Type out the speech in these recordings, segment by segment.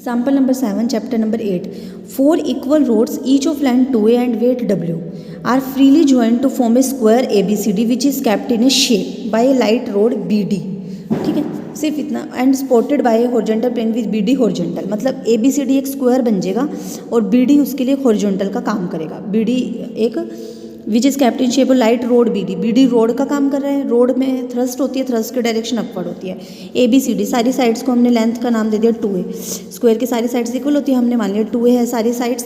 Example number 7, chapter number 8. 4 equal rods, each of length 2a and weight w, are freely joined to form a square ABCD which is kept in a shape by a light rod BD. ठीक है, सिर्फ इतना. And supported by horizontal plane with BD horizontal. मतलब ABCD एक square बन जाएगा और BD उसके लिए हॉरिजॉन्टल का काम करेगा. BD एक which is kept in shape light road BD road का काम कर रहा है. रोड में थ्रस्ट होती है, थ्रस्ट की डायरेक्शन अपवर्ड होती है. ABCD सारी साइड्स को हमने लेंथ का नाम दे दिया 2a. स्क्वायर की सारी साइड्स इक्वल होती है, हमने मान लिया 2a है सारी साइड्स.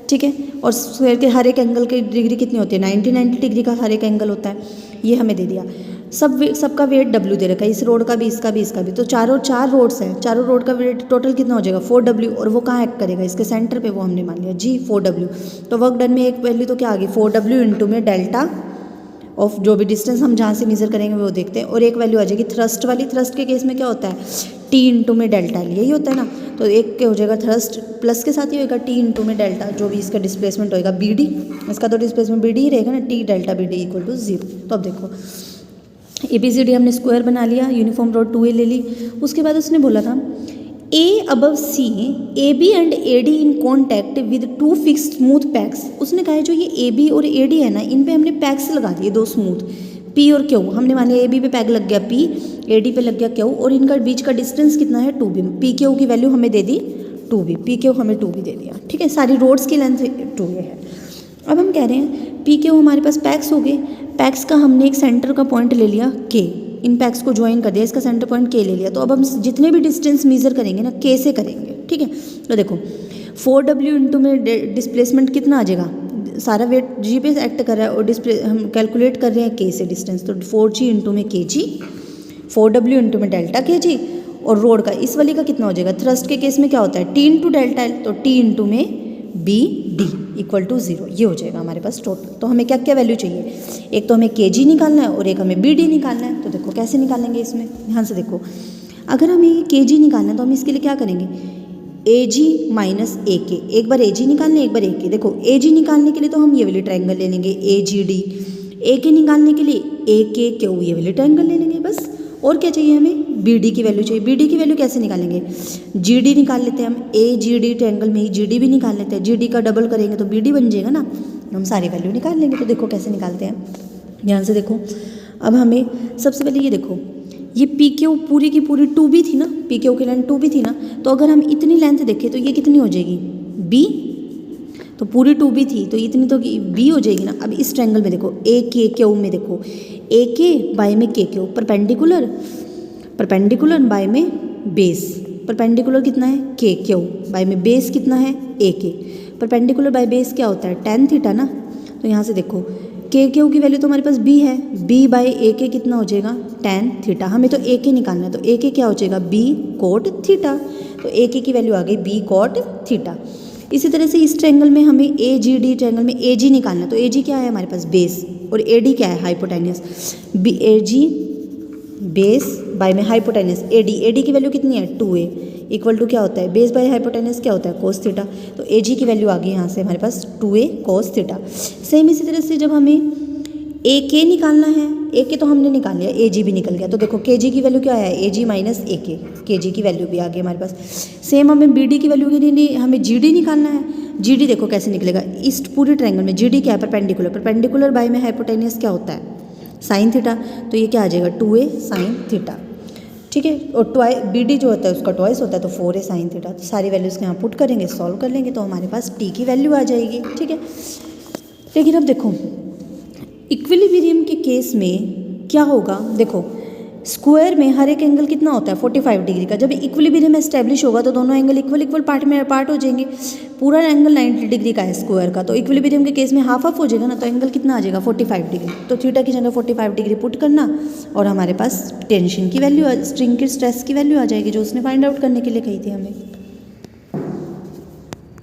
ठीक है, और स्क्वायर के हर एक एंगल की डिग्री कितनी होती है, 90 डिग्री का हर एक एंगल होता है. ये हमें दे दिया. सबका वेट W दे रखा है, इस रोड का भी, इसका भी, इसका भी. तो चार रोड्स हैं, चारों रोड का वेट टोटल कितना हो जाएगा 4W. और वो कहाँ एक्ट करेगा, इसके सेंटर पे, वो हमने मान लिया G 4W. तो वर्क डन में एक वैल्यू तो क्या आ गई 4W इंटू में डेल्टा ऑफ जो भी डिस्टेंस हम जहाँ से मेजर करेंगे वो देखते हैं. और एक वैल्यू आ जाएगी थ्रस्ट वाली. थ्रस्ट के केस में क्या होता है T इंटू में डेल्टा L, यही होता है ना. तो एक क्या हो जाएगा थ्रस्ट प्लस के साथ ही होगा T इंटू में डेल्टा जो भी इसका डिस्प्लेसमेंट होएगा BD. इसका तो डिस्प्लेसमेंट BD ही रहेगा ना, T delta BD equal to 0. तो अब देखो ABCD हमने स्क्वायर बना लिया, यूनिफॉर्म रोड 2a ले ली. उसके बाद उसने बोला था A above C, AB and AD in contact with 2 fixed smooth PACS. उसने कहा है जो ये AB और AD है ना, इन पे हमने पैक्स लगा दिए 2 स्मूथ, P और Q. हमने मान लिया AB पे पैक लग गया P, AD पे लग गया Q, और इनका बीच का डिस्टेंस कितना है 2b. PQ की वैल्यू हमें दे दी 2b, PQ हमें 2b दे दिया. ठीक है, सारी रोड्स की लेंथ 2a है. अब हम कह रहे हैं PQ हमारे पास पैक्स हो गए. पैक्स का हमने एक सेंटर का पॉइंट ले लिया K, इन पैक्स को ज्वाइन कर दिया, इसका सेंटर पॉइंट K ले लिया. तो अब हम जितने भी डिस्टेंस मेजर करेंगे ना K से करेंगे. ठीक है, तो देखो 4W इंटू में डिस्प्लेसमेंट कितना आ जाएगा, सारा वेट G पे एक्ट कर रहा है और हम कैलकुलेट कर रहे हैं K से डिस्टेंस. तो 4G इंटू में KG, 4W इंटू में डेल्टा KG. और रोड का इस वाली का कितना हो जाएगा, थ्रस्ट के केस में क्या होता है T इंटू डेल्टा L, तो T इंटू में BD इक्वल टू 0. ये हो जाएगा हमारे पास टोटल. तो हमें क्या क्या वैल्यू चाहिए, एक तो हमें KG निकालना है और एक हमें BD निकालना है. तो देखो कैसे निकालेंगे इसमें, ध्यान से देखो. अगर हमें KG निकालना है तो हम इसके लिए क्या करेंगे, AG माइनस AK. एक बार AG निकालना है, एक बार AK. देखो AG निकालने के लिए तो हम ये वाली ट्रायंगल ले लेंगे AGD. AK निकालने के लिए AKQ, ये वाली ट्रायंगल ले लेंगे बस. और क्या चाहिए हमें, BD की वैल्यू चाहिए. BD की वैल्यू कैसे निकालेंगे, GD निकाल लेते हैं हम. AGD ट्रायंगल में ही GD भी निकाल लेते हैं. GD का डबल करेंगे तो BD बन जाएगा ना, हम सारी वैल्यू निकाल लेंगे. तो देखो कैसे निकालते हैं, ध्यान से देखो. अब हमें सबसे पहले ये देखो, ये PQ पूरी की पूरी 2B थी ना, PQ की लेंथ 2B थी ना. तो अगर हम इतनी लेंथ देखें तो ये कितनी हो जाएगी B. तो पूरी 2B थी तो इतनी तो B हो जाएगी ना. अब इस ट्रायंगल में देखो AKQ में देखो AK बाय में KQ, परपेंडिकुलर बाय में बेस. परपेंडिकुलर कितना है KQ, बाय में बेस कितना है AK. परपेंडिकुलर बाय बेस क्या होता है tan थीटा ना. तो यहाँ से देखो KQ की वैल्यू तो हमारे पास B है, B बाय AK कितना हो जाएगा tan थीटा. हमें तो AK निकालना है, तो AK क्या हो जाएगा B cot थीटा. तो AK की वैल्यू आ गई B cot थीटा. इसी तरह से इस ट्रायंगल में हमें AGD ट्रायंगल में AG निकालना है. तो AG क्या है हमारे पास बेस, और AD क्या है हाइपोटेनियस. AG बेस बाय में हाइपोटेनियस AD की वैल्यू कितनी है 2a इक्वल टू क्या होता है बेस बाय हाइपोटेनियस क्या होता है कोस थीटा. तो AG की वैल्यू आ गई यहाँ से हमारे पास 2a कोस थीटा. सेम इसी तरह से जब हमें AK निकालना है, AK तो हमने निकाल लिया, AG भी निकल गया. तो देखो KG की वैल्यू क्या है AG माइनस AK, KG की वैल्यू भी आ गई हमारे पास. सेम हमें BD की वैल्यू के लिए हमें GD निकालना है. GD देखो कैसे निकलेगा, इस पूरे ट्रायंगल में GD क्या है परपेंडिकुलर बाय में हाइपोटेनियस क्या होता है साइन थीटा. तो ये क्या आ जाएगा 2a साइन थीटा. ठीक है, और BD जो होता है उसका ट्वाइस होता है तो 4a साइन थीटा. तो सारी वैल्यूज़ के यहाँ पुट करेंगे, सॉल्व कर लेंगे तो हमारे पास T की वैल्यू आ जाएगी. ठीक है, लेकिन अब देखो इक्विलिब्रियम के केस में क्या होगा, देखो स्क्वायर में हर एक एंगल कितना होता है 45 डिग्री का. जब इक्विलिब्रियम एस्टेब्लिश होगा तो दोनों एंगल इक्वल पार्ट हो जाएंगे. पूरा एंगल 90 डिग्री का है स्क्वायर का, तो इक्विलिब्रियम के केस में हाफ हो जाएगा ना. तो एंगल कितना आ जाएगा 45 डिग्री. तो थीटा की जगह 45 डिग्री पुट करना और हमारे पास टेंशन की वैल्यू, स्ट्रिंग की स्ट्रेस की वैल्यू आ जाएगी जो उसने फाइंड आउट करने के लिए कही थी हमें.